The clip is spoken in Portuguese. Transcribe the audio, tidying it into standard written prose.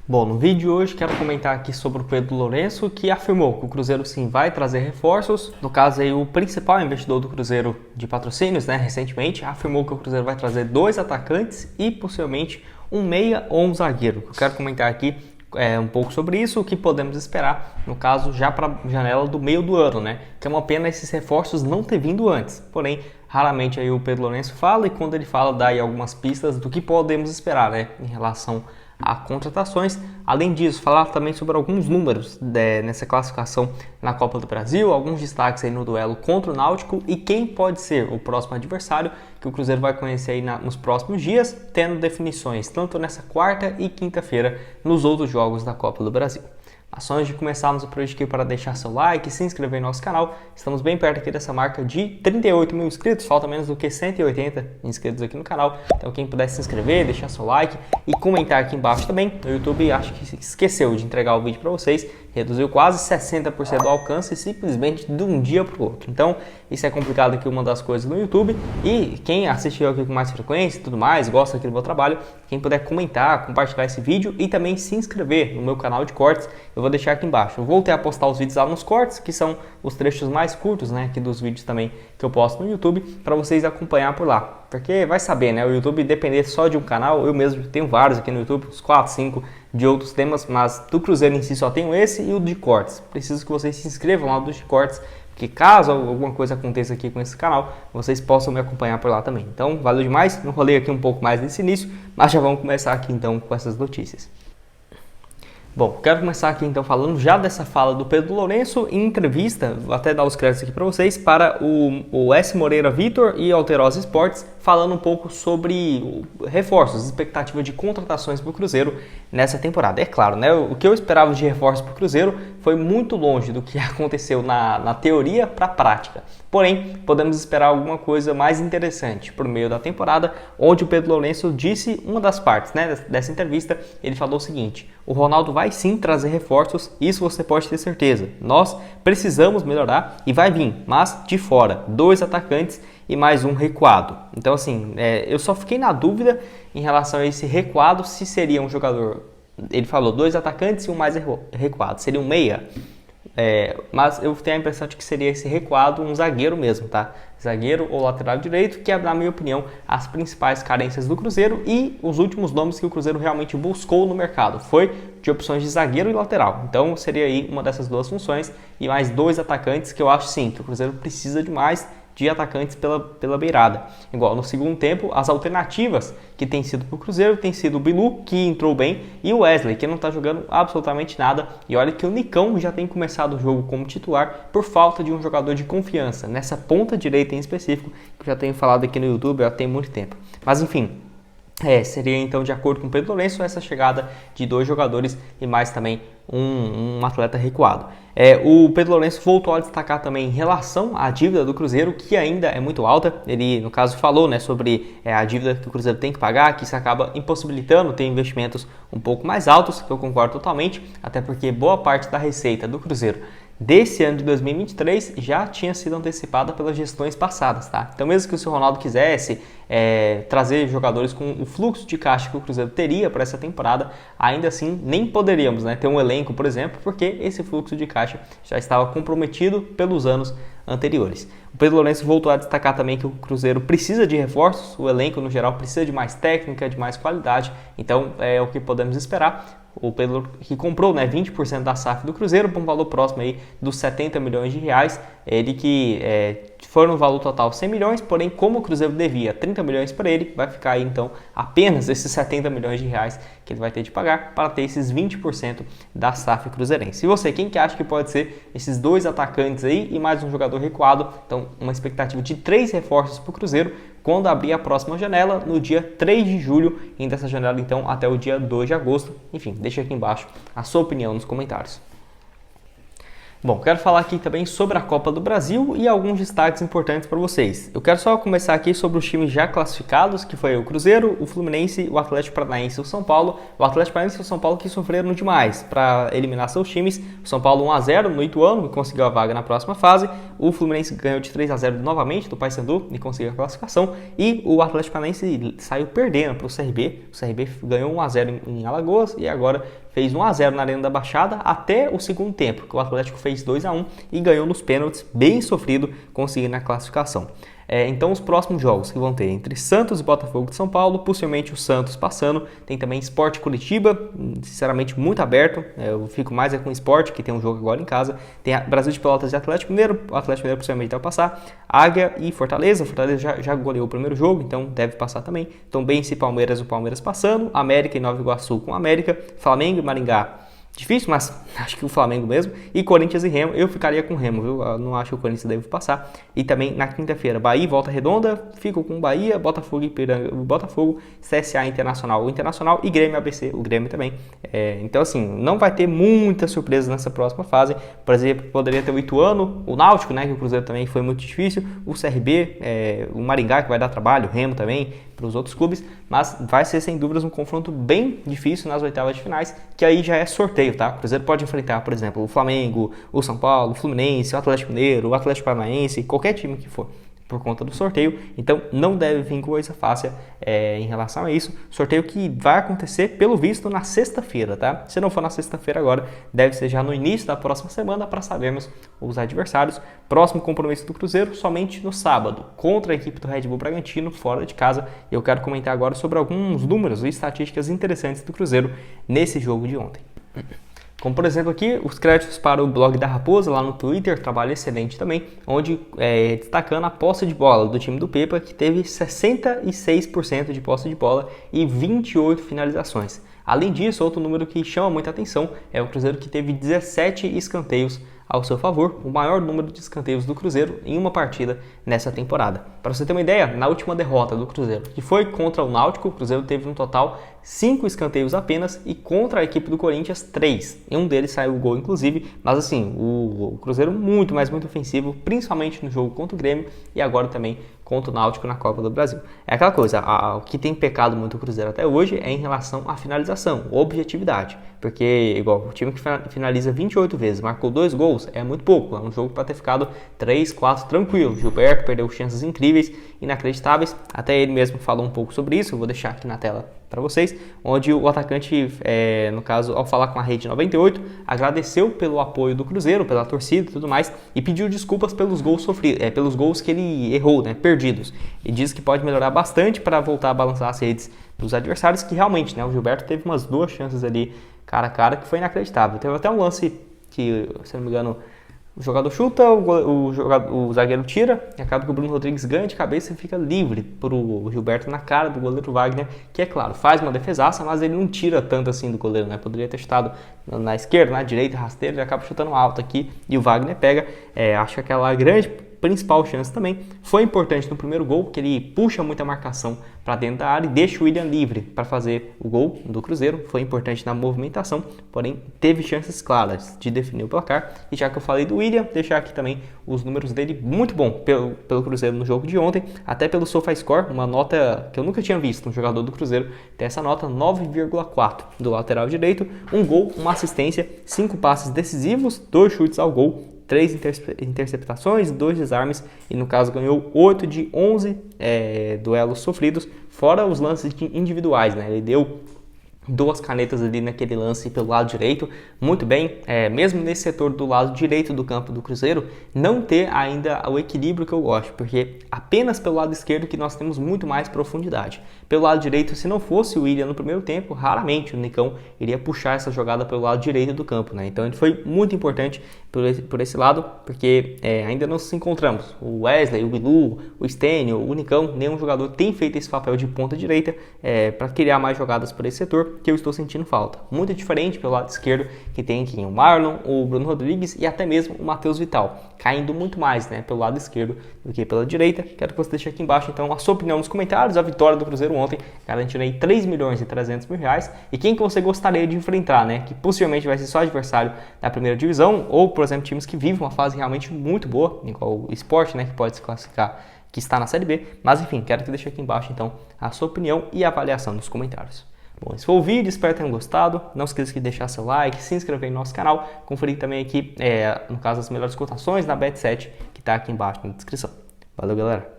Bom, no vídeo de hoje quero comentar aqui sobre o Pedro Lourenço, que afirmou que o Cruzeiro sim vai trazer reforços. No caso aí, o principal investidor do Cruzeiro de patrocínios, recentemente, afirmou que o Cruzeiro vai trazer 2 atacantes e possivelmente um meia ou um zagueiro. Eu quero comentar aqui um pouco sobre isso, o que podemos esperar, no caso, já para a janela do meio do ano, Que é uma pena esses reforços não ter vindo antes. Porém, raramente aí o Pedro Lourenço fala, e quando ele fala, dá aí algumas pistas do que podemos esperar, em relação a contratações. Além disso, falar também sobre alguns números nessa classificação na Copa do Brasil, alguns destaques aí no duelo contra o Náutico e quem pode ser o próximo adversário que o Cruzeiro vai conhecer aí nos próximos dias, tendo definições tanto nessa quarta e quinta-feira nos outros jogos da Copa do Brasil. Mas antes de começarmos o projeto aqui, para deixar seu like e se inscrever no nosso canal, estamos bem perto aqui dessa marca de 38 mil inscritos, falta menos do que 180 inscritos aqui no canal, então quem puder se inscrever, deixar seu like e comentar aqui embaixo também. O YouTube acho que esqueceu de entregar o vídeo para vocês, reduziu quase 60% do alcance simplesmente de um dia para o outro, então isso é complicado aqui, uma das coisas no YouTube. E quem assistiu aqui com mais frequência e tudo mais, gosta aqui do meu trabalho, quem puder comentar, compartilhar esse vídeo e também se inscrever no meu canal de cortes, eu vou deixar aqui embaixo. Eu voltei a postar os vídeos lá nos cortes, que são os trechos mais curtos, aqui dos vídeos também que eu posto no YouTube, para vocês acompanhar por lá. Porque vai saber, o YouTube depender só de um canal, eu mesmo tenho vários aqui no YouTube, uns 4, 5 de outros temas, mas do Cruzeiro em si só tenho esse e o de cortes. Preciso que vocês se inscrevam lá no de cortes, porque caso alguma coisa aconteça aqui com esse canal, vocês possam me acompanhar por lá também. Então, valeu demais, não rolei aqui um pouco mais nesse início, mas já vamos começar aqui então com essas notícias. Bom, quero começar aqui então falando já dessa fala do Pedro Lourenço em entrevista, vou até dar os créditos aqui para vocês, para o S. Moreira Vitor e Alterosa Esportes, falando um pouco sobre reforços, expectativa de contratações para o Cruzeiro nessa temporada. É claro, o que eu esperava de reforços para o Cruzeiro foi muito longe do que aconteceu na teoria para a prática. Porém, podemos esperar alguma coisa mais interessante por meio da temporada, onde o Pedro Lourenço disse uma das partes dessa entrevista. Ele falou o seguinte: o Ronaldo vai sim trazer reforços, isso você pode ter certeza. Nós precisamos melhorar e vai vir, mas de fora, 2 atacantes e mais um recuado. Então assim, eu só fiquei na dúvida em relação a esse recuado, se seria um jogador, ele falou 2 atacantes e um mais recuado, seria um meia? Mas eu tenho a impressão de que seria esse recuado um zagueiro mesmo, tá? Zagueiro ou lateral direito, que é, na minha opinião, as principais carências do Cruzeiro e os últimos nomes que o Cruzeiro realmente buscou no mercado. Foi de opções de zagueiro e lateral. Então seria aí uma dessas 2 funções e mais 2 atacantes, que eu acho sim que o Cruzeiro precisa de mais de atacantes pela beirada. Igual no segundo tempo, as alternativas que tem sido para o Cruzeiro tem sido o Bilu, que entrou bem, e o Wesley, que não está jogando absolutamente nada. E olha que o Nicão já tem começado o jogo como titular por falta de um jogador de confiança, nessa ponta direita em específico, que eu já tenho falado aqui no YouTube há tem muito tempo. Mas enfim, seria então, de acordo com o Pedro Lourenço, essa chegada de 2 jogadores e mais também um atleta recuado. O Pedro Lourenço voltou a destacar também em relação à dívida do Cruzeiro, que ainda é muito alta. Ele, no caso, falou sobre a dívida que o Cruzeiro tem que pagar, que isso acaba impossibilitando ter investimentos um pouco mais altos, que eu concordo totalmente, até porque boa parte da receita do Cruzeiro desse ano de 2023 já tinha sido antecipada pelas gestões passadas, tá? Então, mesmo que o seu Ronaldo quisesse trazer jogadores com o fluxo de caixa que o Cruzeiro teria para essa temporada, ainda assim nem poderíamos ter um elenco, por exemplo, porque esse fluxo de caixa já estava comprometido pelos anos anteriores. O Pedro Lourenço voltou a destacar também que o Cruzeiro precisa de reforços, o elenco no geral precisa de mais técnica, de mais qualidade, então é o que podemos esperar. O Pedro, que comprou 20% da SAF do Cruzeiro por um valor próximo aí dos 70 milhões de reais, ele que foi no valor total 100 milhões, porém como o Cruzeiro devia 30 milhões para ele, vai ficar aí então apenas esses 70 milhões de reais que ele vai ter de pagar para ter esses 20% da SAF cruzeirense. E você, quem que acha que pode ser esses 2 atacantes aí e mais um jogador recuado? Então uma expectativa de 3 reforços para o Cruzeiro quando abrir a próxima janela, no dia 3 de julho, indo dessa janela então até o dia 2 de agosto. Enfim, deixa aqui embaixo a sua opinião nos comentários. Bom, quero falar aqui também sobre a Copa do Brasil e alguns destaques importantes para vocês. Eu quero só começar aqui sobre os times já classificados, que foi o Cruzeiro, o Fluminense, o Atlético Paranaense e o São Paulo. O Atlético Paranaense e o São Paulo que sofreram demais para eliminar seus times. O São Paulo 1-0 no Ituano e conseguiu a vaga na próxima fase. O Fluminense ganhou de 3-0 novamente do Paysandu e conseguiu a classificação. E o Atlético Paranaense saiu perdendo para o CRB. O CRB ganhou 1-0 em Alagoas e agora fez 1 a 0 na Arena da Baixada até o segundo tempo, que o Atlético fez 2 a 1 e ganhou nos pênaltis, bem sofrido, conseguindo a classificação. Então os próximos jogos que vão ter entre Santos e Botafogo de São Paulo, possivelmente o Santos passando, tem também Sport Curitiba, sinceramente muito aberto, eu fico mais com o Sport, que tem um jogo agora em casa, tem Brasil de Pelotas e Atlético Mineiro, o Atlético Mineiro possivelmente vai passar, Águia e Fortaleza já goleou o primeiro jogo, então deve passar também, Tombense e Palmeiras, o Palmeiras passando, América e Nova Iguaçu com América, Flamengo e Maringá. Difícil, mas acho que o Flamengo mesmo. E Corinthians e Remo, eu ficaria com o Remo, viu? Eu não acho que o Corinthians deve passar. E também na quinta-feira, Bahia e Volta Redonda, fico com Bahia, Botafogo e Ipiranga, Botafogo, CSA Internacional, o Internacional e Grêmio ABC, o Grêmio também. Então assim, não vai ter muita surpresa nessa próxima fase. Por exemplo, poderia ter o Ituano, o Náutico, né, que o Cruzeiro também foi muito difícil, o CRB, o Maringá, que vai dar trabalho, o Remo também, para os outros clubes, mas vai ser sem dúvidas um confronto bem difícil nas oitavas de finais, que aí já é sorteio, tá? O Cruzeiro pode enfrentar, por exemplo, o Flamengo, o São Paulo, o Fluminense, o Atlético Mineiro, o Atlético Paranaense, qualquer time que for, por conta do sorteio, então não deve vir coisa fácil em relação a isso. Sorteio que vai acontecer, pelo visto, na sexta-feira, tá? Se não for na sexta-feira agora, deve ser já no início da próxima semana para sabermos os adversários. Próximo compromisso do Cruzeiro, somente no sábado, contra a equipe do Red Bull Bragantino, fora de casa. Eu quero comentar agora sobre alguns números e estatísticas interessantes do Cruzeiro nesse jogo de ontem. Como por exemplo aqui, os créditos para o blog da Raposa lá no Twitter, trabalho excelente também, onde destacando a posse de bola do time do Pepa, que teve 66% de posse de bola e 28 finalizações. Além disso, outro número que chama muita atenção é o Cruzeiro, que teve 17 escanteios ao seu favor, o maior número de escanteios do Cruzeiro em uma partida nessa temporada. Para você ter uma ideia, na última derrota do Cruzeiro, que foi contra o Náutico, o Cruzeiro teve no total 5 escanteios apenas, e contra a equipe do Corinthians 3. Em um deles saiu o gol, inclusive, mas assim, o Cruzeiro muito ofensivo, principalmente no jogo contra o Grêmio e agora também contra o Náutico na Copa do Brasil. É aquela coisa, o que tem pecado muito o Cruzeiro até hoje é em relação à finalização, objetividade, porque igual o time que finaliza 28 vezes, marcou 2 gols, é muito pouco, é um jogo para ter ficado 3, 4 tranquilo. Gilberto perdeu chances incríveis, inacreditáveis, até ele mesmo falou um pouco sobre isso, eu vou deixar aqui na tela para vocês, onde o atacante, no caso, ao falar com a Rede 98, agradeceu pelo apoio do Cruzeiro, pela torcida e tudo mais, e pediu desculpas pelos gols sofridos, pelos gols que ele errou, né, perdidos. E diz que pode melhorar bastante para voltar a balançar as redes dos adversários, que realmente, né, o Gilberto teve umas 2 chances ali cara a cara que foi inacreditável. Teve até um lance que, se não me engano, o jogador chuta, o zagueiro tira, e acaba que o Bruno Rodrigues ganha de cabeça e fica livre para o Gilberto na cara do goleiro Wagner, que é claro, faz uma defesaça, mas ele não tira tanto assim do goleiro, né? Poderia ter chutado na esquerda, na direita, rasteiro, ele acaba chutando alto aqui e o Wagner pega. Acho que aquela grande principal chance também foi importante no primeiro gol, que ele puxa muita marcação para dentro da área e deixa o William livre para fazer o gol do Cruzeiro. Foi importante na movimentação, porém teve chances claras de definir o placar. E já que eu falei do William, deixar aqui também os números dele muito bom pelo Cruzeiro no jogo de ontem, até pelo SofaScore, uma nota que eu nunca tinha visto um jogador do Cruzeiro ter essa nota, 9,4 do lateral direito, 1 gol, 1 assistência, 5 passes decisivos, 2 chutes ao gol, 3 interceptações, 2 desarmes e no caso ganhou 8 de 11 duelos sofridos, fora os lances individuais, né? Ele deu 2 canetas ali naquele lance pelo lado direito, muito bem, mesmo nesse setor do lado direito do campo do Cruzeiro, não ter ainda o equilíbrio que eu gosto, porque apenas pelo lado esquerdo que nós temos muito mais profundidade. Pelo lado direito, se não fosse o William no primeiro tempo, raramente o Nicão iria puxar essa jogada pelo lado direito do campo, né? Então ele foi muito importante por esse lado, porque ainda não se encontramos. O Wesley, o Bilu, o Stênio, o Nicão, nenhum jogador tem feito esse papel de ponta direita para criar mais jogadas por esse setor, que eu estou sentindo falta. Muito diferente pelo lado esquerdo, que tem aqui o Marlon, o Bruno Rodrigues e até mesmo o Matheus Vital, caindo muito mais, né, pelo lado esquerdo do que pela direita. Quero que você deixe aqui embaixo então a sua opinião nos comentários. A vitória do Cruzeiro ontem garantindo aí 3.300.000 reais, e quem que você gostaria de enfrentar, né, que possivelmente vai ser só adversário da primeira divisão, ou por exemplo times que vivem uma fase realmente muito boa, igual o Sport, né, que pode se classificar, que está na Série B. Mas enfim, quero que deixe aqui embaixo então a sua opinião e a avaliação nos comentários. Bom, esse foi o vídeo, espero que tenham gostado. Não esqueça de deixar seu like, se inscrever no nosso canal, conferir também aqui, no caso, as melhores cotações na Bet7, que está aqui embaixo na descrição. Valeu, galera!